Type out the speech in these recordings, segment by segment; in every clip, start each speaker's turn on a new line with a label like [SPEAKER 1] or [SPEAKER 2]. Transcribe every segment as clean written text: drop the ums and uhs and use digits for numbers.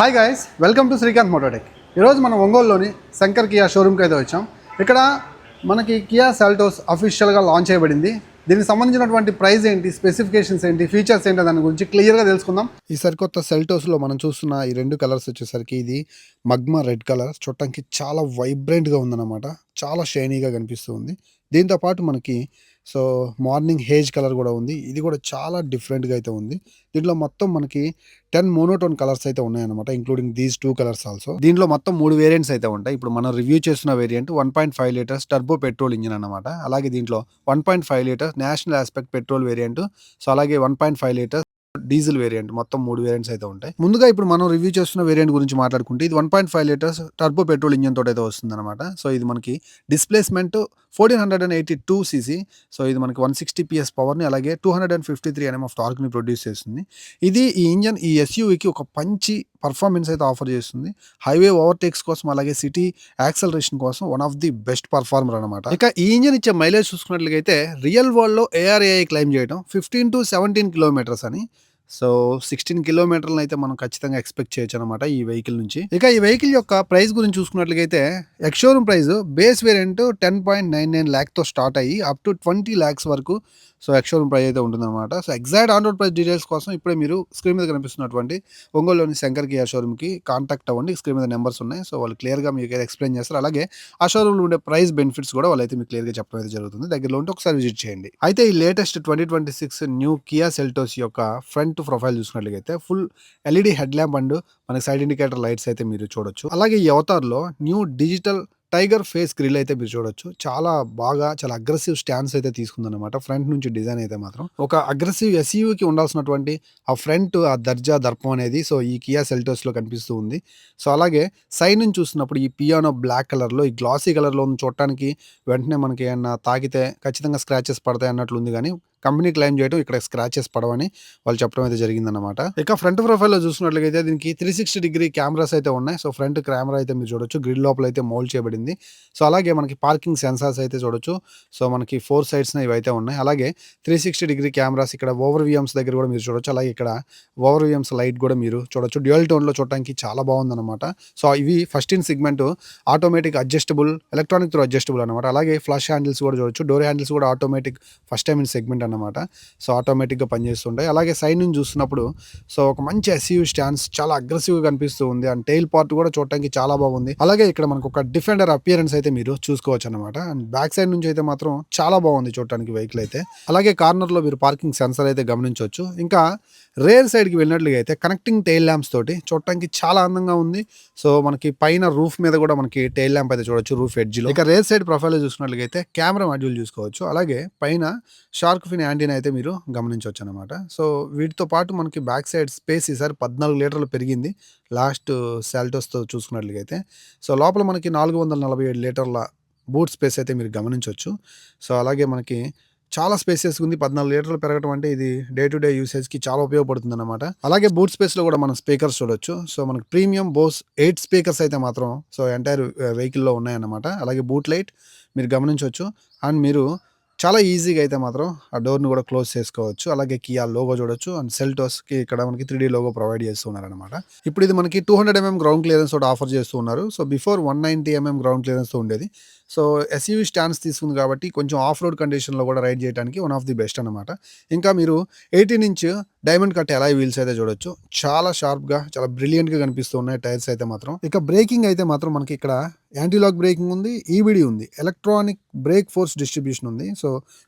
[SPEAKER 1] Hi guys, welcome to Srikanth Mototech. ఈరోజు మనం ఒంగోలులోని శంకర్ కియా షోరూమ్కి అయితే వచ్చాం. ఇక్కడ మనకి కియా సెల్టోస్ అఫీషియల్గా లాంచ్ చేయబడింది. దీనికి సంబంధించినటువంటి ప్రైస్ ఏంటి, స్పెసిఫికేషన్స్ ఏంటి, ఫీచర్స్ ఏంటి దాని గురించి క్లియర్గా తెలుసుకుందాం. ఈ సరికొత్త సెల్టోస్లో మనం చూస్తున్న ఈ రెండు కలర్స్ వచ్చేసరికి ఇది మగ్మా రెడ్ కలర్. చూడటానికి చాలా వైబ్రెంట్గా ఉందన్నమాట, చాలా షైనీగా కనిపిస్తూ ఉంది. దీంతోపాటు మనకి మార్నింగ్ హేజ్ కలర్ కూడా ఉంది. ఇది కూడా చాలా డిఫరెంట్గా అయితే ఉంది. దీంట్లో మొత్తం మనకి 10 మోనోటోన్ కలర్స్ అయితే ఉన్నాయన్నమాట, ఇంక్లూడింగ్ దీస్ 2 కలర్స్ ఆల్సో. దీంట్లో మొత్తం 3 వేరియంట్స్ అయితే ఉంటాయి. ఇప్పుడు మనం రివ్యూ చేస్తున్న variant 1.5 litres turbo petrol engine అనమాట. అలాగే దీంట్లో 1.5 litres national aspect petrol variant, అలాగే 1.5 లీటర్స్ డీజిల్ వేరియంట్. మొత్తం 3 వేరియంట్స్ అయితే ఉంటాయి. ముందుగా ఇప్పుడు మనం రివ్యూ చేస్తున్న వేరియంట్ గురించి మాట్లాడుకుంటే ఇది 1.5 లీటర్స్ టర్బో పెట్రోల్ ఇంజిన్ తోటి అయితే వస్తుంది అనమాట. ఇది మనకి డిస్ప్లేస్మెంట్ 1482 cc. ఇది మనకి 160 PS పవర్ని అలాగే 253 Nm ఆఫ్ టార్క్ని ప్రొడ్యూస్ చేస్తుంది. ఈ ఇంజన్ ఈ ఎస్యూవీకి ఒక మంచి పర్ఫార్మెన్స్ అయితే ఆఫర్ చేస్తుంది. హైవే ఓవర్టేక్స్ కోసం అలాగే సిటీ యాక్సలరేషన్ కోసం one of the best performer అనమాట. ఇక ఈ ఇంజన్ ఇచ్చే మైలేజ్ చూసుకున్నట్లయితే రియల్ వరల్డ్ లో ARAI క్లైమ్ చేయడం 15 to 17 కిలోమీటర్స్ అని. 16 కిలోమీటర్లను అయితే మనం ఖచ్చితంగా ఎక్స్పెక్ట్ చేయొచ్చు అనమాట ఈ వెహికల్ నుంచి. ఇక ఈ వెహికల్ యొక్క ప్రైస్ గురించి చూసుకున్నట్లయితే ex-showroom price base variant 10.99 lakh తో స్టార్ట్ అయ్యి అప్ టు 20 lakhs వరకు ఎక్స్షోరూమ్ ప్రైస్ అయితే ఉంటుందన్నమాట. Exact on road price details కోసం ఇప్పుడే మీరు స్క్రీన్ మీద కనిపిస్తున్నటువంటి ఒంగోలులోని శంకర్ కియా షోరూమ్కి కాంటాక్ట్ అవ్వండి. స్క్రీన్ మీద నెంబర్స్ ఉన్నాయి. వాళ్ళు క్లియర్గా మీకు అయితే ఎక్స్ప్లెయిన్ చేస్తారు. అలాగే ఆ షోరూమ్లో ఉండే ప్రైస్ బెనిఫిట్స్ కూడా వాళ్ళైతే మీకు క్లియర్గా చెప్పడం అయితే జరుగుతుంది. దగ్గరలో ఉంటే ఒకసారి విజిట్ చేయండి. అయితే ఈ లేటెస్ట్ 2026 న్యూ కియా సెల్టోస్ యొక్క ఫ్రంట్ ప్రొఫైల్ చూసినట్లయితే full LED head lamp and మనకి సైడ్ ఇండికేటర్ లైట్స్ అయితే మీరు చూడొచ్చు. అలాగే ఈ అవతార్లో new digital tiger face grille అయితే మీరు చూడొచ్చు. చాలా అగ్రెసివ్ స్టాండ్స్ అయితే తీసుకుందన్నమాట. ఫ్రంట్ నుంచి డిజైన్ అయితే మాత్రం ఒక అగ్రెసివ్ ఎస్యూవీకి ఉండాల్సినటువంటి ఆ ఫ్రంట్ ఆ దర్జా దర్పం అనేది ఈ కియా సెల్టోస్ లో కనిపిస్తూ ఉంది. అలాగే సైడ్ నుంచి చూస్తున్నప్పుడు ఈ పియానో బ్లాక్ కలర్ లో ఈ గ్లాసీ కలర్ లో చూడటానికి వెంటనే మనకి ఏమన్నా తాకితే ఖచ్చితంగా స్క్రాచెస్ పడతాయి అన్నట్లు ఉంది. కానీ కంపెనీ క్లైమ్ చేయడం ఇక్కడ స్క్రాచెస్ పడవని వాళ్ళు చెప్పడం అయితే జరిగిందన్నమాట. ఇక ఫ్రంట్ ప్రొఫైల్ లో చూసినట్లయితే దీనికి 360 డిగ్రీ అయితే ఉన్నాయి. ఫ్రంట్ కెమెరా అయితే మీరు చూడొచ్చు. గ్రిల్ లోపల అయితే మౌల్డ్ చేయబడింది. అలాగే మనకి పార్కింగ్ సెన్సార్స్ అయితే చూడొచ్చు. మనకి 4 సైడ్స్ ఇవైతే ఉన్నాయి. అలాగే 360 డిగ్రీ కెమెరాస్ ఇక్కడ ఓవర్ విఎమ్స్ దగ్గర కూడా మీరు చూడొచ్చు. అలాగే ఇక్కడ ఓవర్ విఎమ్స్ లైట్ కూడా మీరు చూడొచ్చు. డ్యూయల్ టోన్ లో చూడటానికి చాలా బాగుందన్నమాట. ఇవి first in segment automatic adjustable electronic through adjustable అనమాట. అలాగే ఫ్లష్ హ్యాండిల్స్ కూడా చూడొచ్చు. డోర్ హ్యాండిల్స్ కూడా automatic first time in segment అనమాట. ఆటోమేటిక్గా పనిచేస్తుంటాయి. అలాగే సైడ్ నుంచి చూస్తున్నప్పుడు ఒక మంచి ఎస్యూవీ స్టాండ్స్ చాలా అగ్రెసివ్గా కనిపిస్తూ ఉంది. అండ్ టైల్ పార్ట్ కూడా చూడటానికి చాలా బాగుంది. అలాగే ఇక్కడ మనకు ఒక డిఫెండర్ అపియరెన్స్ అయితే మీరు చూసుకోవచ్చు అనమాట. అండ్ బ్యాక్ సైడ్ నుంచి అయితే మాత్రం చాలా బాగుంది చూడటానికి వెహికల్ అయితే. అలాగే కార్నర్ లో మీరు పార్కింగ్ సెన్సర్ అయితే గమనించవచ్చు. ఇంకా రేర్ సైడ్కి వెళ్ళినట్లుగా అయితే కనెక్టింగ్ టైల్ ల్యాంప్స్ తోటి చూడటానికి చాలా అందంగా ఉంది. మనకి పైన రూఫ్ మీద కూడా మనకి టైల్ ల్యాంప్ అయితే చూడొచ్చు రూఫ్ ఎడ్జ్ లో. ఇక రేర్ సైడ్ ప్రొఫైల్ చూసినట్లుగా అయితే కెమెరా మాడ్యూల్ చూసుకోవచ్చు. అలాగే పైన షార్క్ ఫిన్ యాంటీనా అయితే మీరు గమనించవచ్చు అనమాట. వీటితో పాటు మనకి బ్యాక్ సైడ్ స్పేస్ ఈసారి 14 లీటర్లు పెరిగింది లాస్ట్ సెల్టోస్తో చూసుకున్నట్లుగా అయితే. లోపల మనకి 447 లీటర్ల బూట్ స్పేస్ అయితే మీరు గమనించవచ్చు. అలాగే మనకి చాలా స్పేసెస్ ఉంది. 14 లీటర్లు పెరగడం అంటే ఇది డే టు డే యూసేజ్ కి చాలా ఉపయోగపడుతుంది అనమాట. అలాగే బూట్ స్పేస్ లో కూడా మనం స్పీకర్స్ చూడొచ్చు. మనకి ప్రీమియం బోస్ 8 స్పీకర్స్ అయితే మాత్రం ఎంటైర్ వెహికల్ లో ఉన్నాయన్నమాట. అలాగే బూట్ లైట్ మీరు గమనించవచ్చు. అండ్ మీరు చాలా ఈజీగా అయితే మాత్రం ఆ డోర్ని కూడా క్లోజ్ చేసుకోవచ్చు. అలాగే కియా లోగో చూడొచ్చు. అండ్ సెల్టోస్కి ఇక్కడ మనకి 3D లోగో ప్రొవైడ్ చేస్తున్నారు అనమాట. ఇప్పుడు ఇది మనకి 200 mm గ్రౌండ్ క్లియరెన్స్ తోటి ఆఫర్ చేస్తున్నారు. బిఫోర్ 190 mm గ్రౌండ్ క్లియరెన్స్ తో ఉండేది. ఎస్యూవీ స్టాండ్స్ తీసుకుంది కాబట్టి కొంచెం ఆఫ్ రోడ్ కండిషన్లో కూడా రైడ్ చేయడానికి వన్ ఆఫ్ ది బెస్ట్ అనమాట. ఇంకా మీరు 18 inch diamond cut alloy wheels అయితే చూడొచ్చు. చాలా షార్ప్గా చాలా బ్రిలియంట్గా కనిపిస్తూ ఉన్నాయి టైర్స్ అయితే మాత్రం. ఇక బ్రేకింగ్ అయితే మాత్రం మనకి ఇక్కడ యాంటీలాక్ బ్రేకింగ్ ఉంది, EBD ఉంది, ఎలక్ట్రానిక్ బ్రేక్ ఫోర్స్ డిస్ట్రిబ్యూషన్ ఉంది.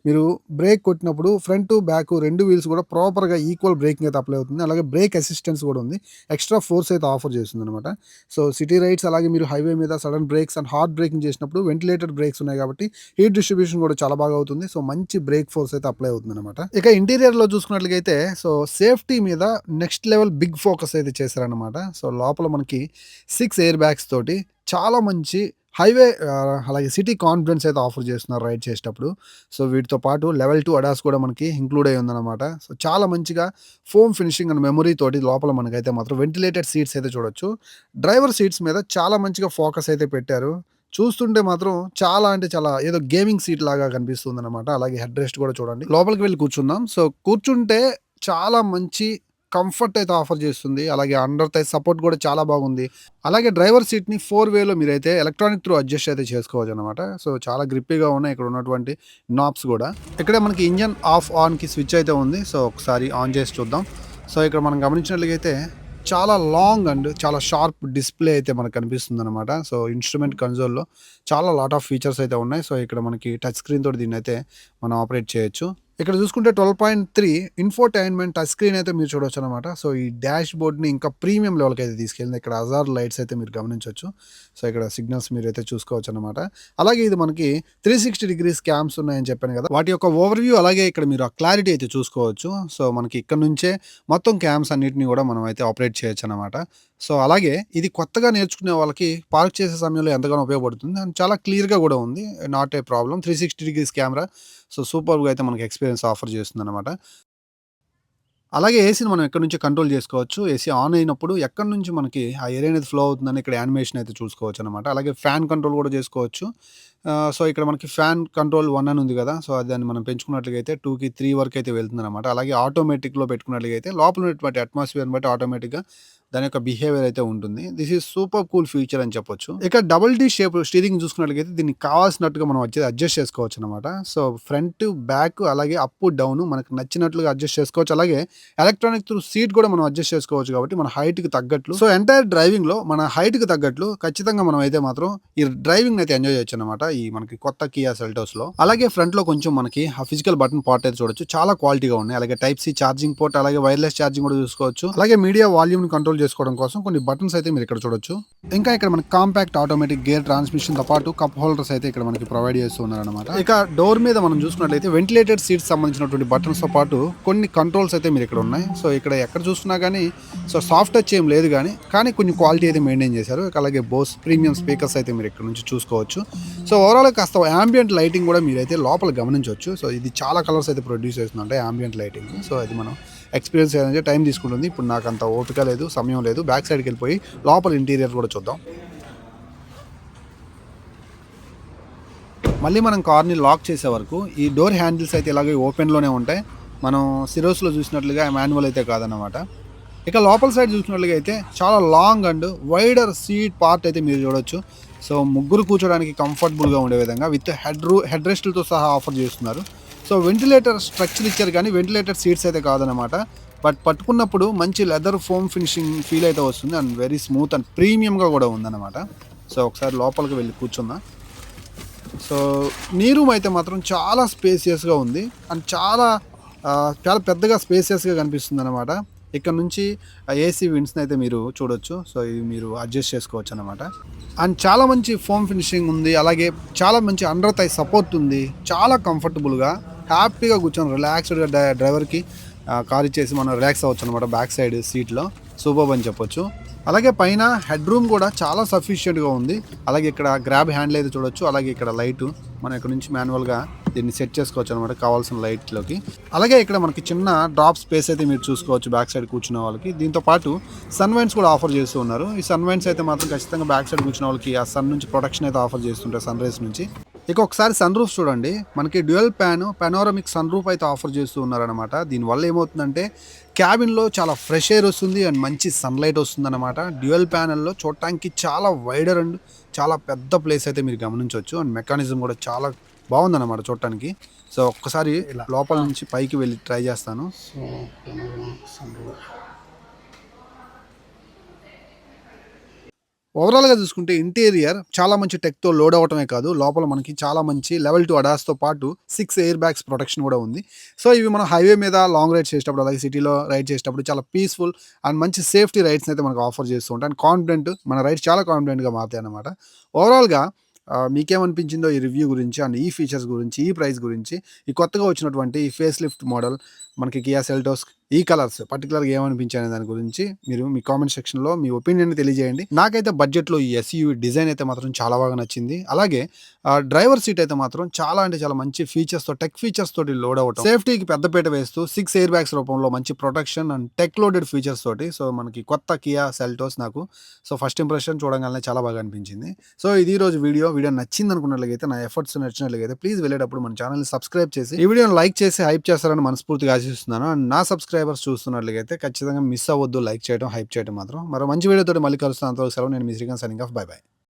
[SPEAKER 1] మీరు బ్రేక్ కొట్టినప్పుడు ఫ్రంట్ బ్యాక్ 2 వీల్స్ కూడా ప్రాపర్గా ఈక్వల్ బ్రేకింగ్ అయితే అప్లై అవుతుంది. అలాగే బ్రేక్ అసిస్టెన్స్ కూడా ఉంది. ఎక్స్ట్రా ఫోర్స్ అయితే ఆఫర్ చేస్తుంది అనమాట. సిటీ రైడ్స్ అలాగే మీరు హైవే మీద sudden brakes and hard braking చేసినప్పుడు వెంటిలేటెడ్ బ్రేక్స్ ఉన్నాయి కాబట్టి హీట్ డిస్ట్రిబ్యూషన్ కూడా చాలా బాగా అవుతుంది. మంచి బ్రేక్ ఫోర్స్ అయితే అప్లై అవుతుంది అనమాట. ఇక ఇంటీరియర్ లో చూసుకున్నట్లయితే సేఫ్టీ మీద నెక్స్ట్ లెవెల్ బిగ్ ఫోకస్ అయితే చేశారనమాట. లోపల మనకి 6 ఎయిర్ బ్యాగ్స్ తోటి చాలా మంచి హైవే అలాగే సిటీ కాన్ఫిడెన్స్ అయితే ఆఫర్ చేస్తున్నారు రైడ్ చేసేటప్పుడు. వీటితో పాటు లెవెల్ 2 అడాస్ కూడా మనకి ఇంక్లూడ్ అయ్యి ఉందన్నమాట. చాలా మంచిగా ఫోమ్ ఫినిషింగ్ అండ్ మెమరీ తోటి లోపల మనకైతే మాత్రం వెంటిలేటెడ్ సీట్స్ అయితే చూడొచ్చు. డ్రైవర్ సీట్స్ మీద చాలా మంచిగా ఫోకస్ అయితే పెట్టారు. చూస్తుంటే మాత్రం చాలా అంటే చాలా ఏదో గేమింగ్ సీట్ లాగా కనిపిస్తుంది అనమాట. అలాగే హెడ్ రెస్ట్ కూడా చూడండి. లోపలికి వెళ్ళి కూర్చుందాం. కూర్చుంటే చాలా మంచి కంఫర్ట్ అయితే ఆఫర్ చేస్తుంది. అలాగే అండర్ థై సపోర్ట్ కూడా చాలా బాగుంది. అలాగే డ్రైవర్ సీట్‌ని 4 వేలో మీరైతే ఎలక్ట్రానిక్ త్రూ అడ్జస్ట్ అయితే చేసుకోవచ్చనమాట. సో, చాలా గ్రిప్పీగా ఉన్నాయి ఇక్కడ ఉన్నటువంటి నాబ్స్ గూడా. ఇక్కడే మనకి ఇంజిన్ ఆఫ్, ఆన్‌కి స్విచ్ అయితే ఉంది. సో, ఒకసారి ఆన్ చేసి చూద్దాం. సో, ఇక్కడ మనం గమనించినట్లయితే చాలా లాంగ్ అండ్ చాలా షార్ప్ డిస్‌ప్లే అయితే మనకు కనిపిస్తుందనమాట. సో, ఇన్‌స్ట్రుమెంట్ కన్సోల్‌లో చాలా లాట్ ఆఫ్ ఫీచర్స్ అయితే ఉన్నాయి. సో, ఇక్కడ మనకి టచ్ స్క్రీన్ తోటి దీన్నైతే మనం ఆపరేట్ చేయొచ్చు. ఇక్కడ చూసుకుంటే 12.3 ఇన్ఫోటైన్‌మెంట్ టచ్ స్క్రీన్ అయితే మీరు చూడొచ్చనమాట. సో, ఈ డాష్ బోర్డ్‌ని ఇంకా ప్రీమియం లెవెల్‌కి అయితే తీసుకెళ్ళింది. ఇక్కడ హజార్ లైట్స్ అయితే మీరు గమనించొచ్చు. సో, ఇక్కడ సిగ్నల్స్ మీరైతే చూసుకోవచ్చనమాట. అలాగే ఇది మనకి 360 డిగ్రీస్ క్యామ్స్ ఉన్నాయని చెప్పాను కదా! వాటి యొక్క ఓవర్‌వ్యూ అలాగే ఇక్కడ మీరు ఆ క్లారిటీ అయితే చూసుకోవచ్చు. సో, మనకి ఇక్కడ నుంచే మొత్తం క్యామ్స్ అన్నిటిని కూడా మనం అయితే ఆపరేట్ చేయొచ్చనమాట. సో, అలాగే ఇది కొత్తగా నేర్చుకునే వాళ్ళకి పార్క్ చేసే సమయంలో ఎంతగానో ఉపయోగపడుతుంది. అండ్ చాలా క్లియర్‌గా కూడా ఉంది. Not a problem. 360 degrees camera. So, సూపర్‌గా అయితే మనకి ఎక్స్‌పీరియన్స్ ఆఫర్ చేస్తుందనమాట. అలాగే ఏసీని మనం ఎక్కడి నుంచో కంట్రోల్ చేసుకోవచ్చు. ఏసీ ఆన్ అయినప్పుడు ఎక్కడి నుంచి మనకి ఆ ఎయిర్ అనేది ఫ్లో అవుతుందని ఇక్కడ యానిమేషన్ అయితే చూసుకోవచ్చనమాట. అలాగే ఫ్యాన్ కంట్రోల్ కూడా చేసుకోవచ్చు. సో, ఇక్కడ మనకి ఫ్యాన్ కంట్రోల్ 1 అని ఉంది కదా! సో, దాన్ని మనం పెంచుకున్నట్లయితే 2కి 3 వరకు అయితే వెళ్తుందనమాట. అలాగే ఆటోమేటిక్‌లో పెట్టుకున్నట్లయితే లోపల ఉన్నటువంటి అట్మాస్ఫియర్‌ని బట్టి ఆటోమేటిక్‌గా దాని యొక్క బిహేవియర్ అయితే ఉంటుంది. This is super cool feature అని చెప్పొచ్చు. ఇక డబుల్ డీ షేప్ స్టీరింగ్ చూసుకున్నట్లయితే దీనికి కావాల్సినట్టుగా మనం అడ్జస్ట్ చేసుకోవచ్చనమాట. సో, ఫ్రంట్, బ్యాక్ అలాగే అప్, డౌన్ మనకు నచ్చినట్లుగా అడ్జస్ట్ చేసుకోవచ్చు. అలాగే ఎలక్ట్రానిక్ త్రూ సీట్ కూడా మనం అడ్జస్ట్ చేసుకోవచ్చు కాబట్టి మన హైట్‌కి తగ్గట్లు. సో, ఎంటైర్ డ్రైవింగ్‌లో మన హైట్‌కి తగ్గట్లు ఖచ్చితంగా మనం అయితే మాత్రం ఈ డ్రైవింగ్‌ని అయితే ఎంజాయ్ చేయొచ్చనమాట. ఈ మనకి కొత్త కియా సెల్టోస్‌లో. అలాగే ఫ్రంట్‌లో కొంచెం మనకి ఆ ఫిజికల్ బటన్ పోర్ట్ అయితే చూడొచ్చు. చాలా క్వాలిటీగా ఉన్నాయి. అలాగే టైప్ సి ఛార్జింగ్ పోర్ట్ అలాగే వైర్‌లెస్ ఛార్జింగ్ కూడా చూసుకోవచ్చు. అలాగే మీడియా వాల్యూమ్‌ని కంట్రోల్ చేసుకోవడం కోసం కొన్ని బటన్స్ అయితే మీరు ఇక్కడ చూడొచ్చు. ఇంకా ఇక్కడ మనకి కాంపాక్ట్ ఆటోమేటిక్ గేర్ ట్రాన్స్మిషన్ తో పాటు కప్ హోల్డర్స్ అయితే ఇక్కడ మనకి ప్రొవైడ్ చేస్తూ ఉన్నారనమాట. ఇక డోర్ మీద మనం చూసుకున్నట్లయితే వెంటిలేటెడ్ సీట్స్ సంబంధించినటువంటి బటన్స్ తో పాటు కొన్ని కంట్రోల్స్ అయితే మీరు ఇక్కడ ఉన్నాయి. సో, ఇక్కడ ఎక్కడ చూస్తున్నా కానీ సో సాఫ్ట్ టచ్ ఏం లేదు కానీ కొన్ని క్వాలిటీ అయితే మెయింటైన్ చేశారు. అలాగే బోస్ ప్రీమియం స్పీకర్స్ అయితే మీరు ఇక్కడ నుంచి చూసుకోవచ్చు. సో, ఓవరాల్ కాస్త యాంబియంట్ లైటింగ్ కూడా మీరైతే లోపల గమనించవచ్చు. సో, ఇది చాలా కలర్స్ అయితే ప్రొడ్యూస్ చేస్తుందంటే యాంబియంట్ లైటింగ్. సో, అది మనం ఎక్స్పీరియన్స్ చేయాలంటే టైం తీసుకుంటుంది. ఇప్పుడు నాకు అంత ఓపిక లేదు, సమయం లేదు. బ్యాక్ సైడ్కి వెళ్ళిపోయి లోపల ఇంటీరియర్ కూడా చూద్దాం. మళ్ళీ మనం కార్ని లాక్ చేసే వరకు ఈ డోర్ హ్యాండిల్స్ అయితే ఇలాగే ఓపెన్లోనే ఉంటాయి. మనం సిరోస్లో చూసినట్లుగా మాన్యువల్ అయితే కాదన్నమాట. ఇక లోపల సైడ్ చూసినట్లుగా అయితే చాలా long and wider seat part అయితే మీరు చూడొచ్చు. సో, ముగ్గురు కూర్చోడానికి కంఫర్టబుల్గా ఉండే విధంగా విత్ హెడ్ రెస్ట్లతో సహా ఆఫర్ చేస్తున్నారు. సో, వెంటిలేటర్ స్ట్రక్చర్ ఇచ్చారు కానీ వెంటిలేటర్ సీట్స్ అయితే కాదనమాట. బట్ పట్టుకున్నప్పుడు మంచి లెదర్ ఫోమ్ ఫినిషింగ్ ఫీల్ అయితే వస్తుంది అండ్ వెరీ స్మూత్ అండ్ ప్రీమియంగా కూడా ఉందన్నమాట. సో, ఒకసారి లోపలికి వెళ్ళి కూర్చుందాం. సో, నీ రూమ్ అయితే మాత్రం చాలా స్పేసియస్గా ఉంది అండ్ చాలా చాలా పెద్దగా స్పేసియస్గా కనిపిస్తుంది అనమాట. ఇక్కడ నుంచి ఏసీ విండ్స్ని అయితే మీరు చూడొచ్చు. సో, ఇవి మీరు అడ్జస్ట్ చేసుకోవచ్చు అనమాట. అండ్ చాలా మంచి ఫోమ్ ఫినిషింగ్ ఉంది. అలాగే చాలా మంచి అండర్ థై సపోర్ట్ ఉంది. చాలా కంఫర్టబుల్గా హ్యాపీగా కూర్చొని రిలాక్స్డ్గా డ్రైవర్కి కార్ ఇచ్చేసి మనం రిలాక్స్ అవ్వచ్చు అనమాట. బ్యాక్ సైడ్ సీట్లో సూపర్బ్ అని చెప్పొచ్చు. అలాగే పైన హెడ్ రూమ్ కూడా చాలా సఫిషియెంట్గా ఉంది. అలాగే ఇక్కడ గ్రాబ్ హ్యాండిల్ అయితే చూడొచ్చు. అలాగే ఇక్కడ లైటు మనం ఇక్కడ నుంచి మాన్యువల్గా దీన్ని సెట్ చేసుకోవచ్చు అనమాట కావాల్సిన లైట్లోకి. అలాగే ఇక్కడ మనకి చిన్న డ్రాప్ స్పేస్ అయితే మీరు చూసుకోవచ్చు బ్యాక్ సైడ్ కూర్చున్న వాళ్ళకి. దీంతో పాటు సన్ వైన్స్ కూడా ఆఫర్ చేస్తూ ఉన్నారు. ఈ సన్ వైన్స్ అయితే మాత్రం ఖచ్చితంగా బ్యాక్ సైడ్ కూర్చున్న వాళ్ళకి ఆ సన్ నుంచి ప్రొటెక్షన్ అయితే ఆఫర్ చేస్తుంటారు, సన్ రైజ్ నుంచి. ఇక ఒకసారి సన్ రూఫ్ చూడండి. మనకి డ్యూయల్ పానోరమిక్ సన్ రూఫ్ అయితే ఆఫర్ చేస్తూ ఉన్నారనమాట. దీనివల్ల ఏమవుతుందంటే క్యాబిన్లో చాలా ఫ్రెష్ ఎయిర్ వస్తుంది అండ్ మంచి సన్లైట్ వస్తుందన్నమాట. డ్యూయల్ ప్యానెల్లో చూడటానికి చాలా వైడర్ అండ్ చాలా పెద్ద ప్లేస్ అయితే మీరు గమనించవచ్చు. అండ్ మెకానిజం కూడా చాలా బాగుందన్నమాట చూడటానికి. సో, ఒక్కసారి లోపల నుంచి పైకి వెళ్ళి ట్రై చేస్తాను. ఓవరాల్‌గా చూసుకుంటే ఇంటీరియర్ చాలా మంచి టెక్‌తో లోడ్ అవ్వటమే కాదు, లోపల మనకి చాలా మంచి లెవెల్ 2 అడాస్‌తో పాటు 6 ఎయిర్ బ్యాగ్స్ ప్రొటెక్షన్ కూడా ఉంది. సో, ఇవి మనం హైవే మీద లాంగ్ రైడ్స్ చేసేటప్పుడు అలాగే సిటీలో రైడ్ చేసేటప్పుడు చాలా పీస్‌ఫుల్ అండ్ మంచి సేఫ్టీ రైడ్స్‌ని అయితే మనకు ఆఫర్ చేస్తూ ఉంటాయి. అండ్ కాన్ఫిడెంట్ మన రైడ్స్ చాలా కాన్ఫిడెంట్‌గా మారుతాయన్నమాట. ఓవరాల్‌గా మీకేమనిపించిందో ఈ రివ్యూ గురించి అండ్ ఈ ఫీచర్స్ గురించి, ఈ ప్రైస్ గురించి, ఈ కొత్తగా వచ్చినటువంటి ఈ ఫేస్ లిఫ్ట్ మోడల్ మనకి కియా సెల్టోస్ ఈ కలర్స్ పర్టికులర్‌గా ఏమనిపించాయనే దాని గురించి మీరు మీ కామెంట్ సెక్షన్‌లో మీ ఒపీనియన్‌ని తెలియజేయండి. నాకైతే బడ్జెట్‌లో ఈ ఎస్‌యూవీ డిజైన్ అయితే మాత్రం చాలా బాగా నచ్చింది. అలాగే డ్రైవర్ సీట్ అయితే మాత్రం చాలా అంటే చాలా మంచి ఫీచర్స్‌తో టెక్ ఫీచర్స్ తోటి లోడ్ అవ్వటం, సేఫ్టీకి పెద్దపీట వేస్తూ 6 ఎయిర్ బ్యాగ్స్ రూపంలో మంచి protection and tech loaded features తోటి సో, మనకి కొత్త కియా సెల్టోస్ నాకు సో, ఫస్ట్ ఇంప్రెషన్ చూడంగానే చాలా బాగా అనిపించింది. సో, ఇది ఈరోజు వీడియో నచ్చింది అనుకున్నట్లయితే, నా ఎఫర్ట్స్ నచ్చినట్లయితే ప్లీజ్ వెళ్ళేటప్పుడు మన ఛానల్‌ని సబ్స్క్రైబ్ చేసి ఈ వీడియోని లైక్ చేసి హైప్ చేస్తారని మనస్ఫూర్తిగా ఆశిస్తున్నాను. అండ్ నా సబ్స్క్రైబర్స్ చూస్తున్నట్లయితే ఖచ్చితంగా మిస్ అవ్వద్దు లైక్ చేయడం, హైప్ చేయడం మాత్రం. మరో మంచి వీడియోతోటి మళ్ళీ కలుస్తాను. అంతవరకు సెలవు. నేను మీ Srikanth signing off. Bye by.